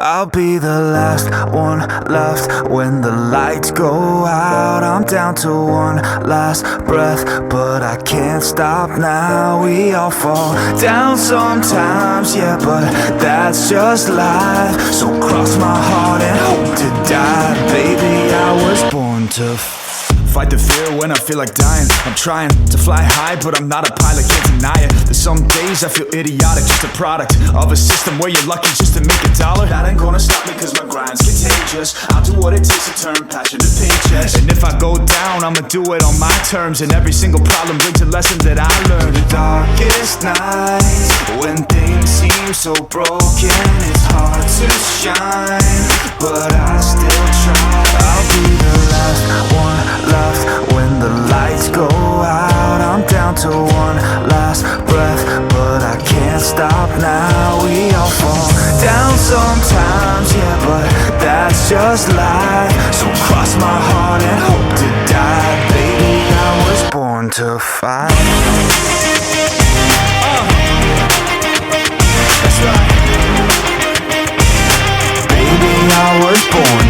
I'll be the last one left when the lights go out. I'm down to one last breath, but I can't stop now. We all fall down sometimes, yeah, but that's just life. So cross my heart and hope to die. Baby, I was born to fight the fear when I feel like dying. I'm trying to fly high, but I'm not a pilot, can't deny it. There's some days I feel idiotic, just a product of a system where you're lucky just to make a dollar. That ain't gonna stop me cause my grind's contagious. I'll do what it takes to turn passion to paychecks. And if I go down, I'ma do it on my terms. And every single problem brings a lesson that I learned. The darkest nights, when things seem so broken, it's hard to shine, but I still try. I'll be the last one left when the lights go out. I'm down to one last breath, but I can't stop now. We all fall down sometimes, yeah, but that's just life. So cross my heart and hope to die. Baby, I was born to fight. That's right. Baby, I was born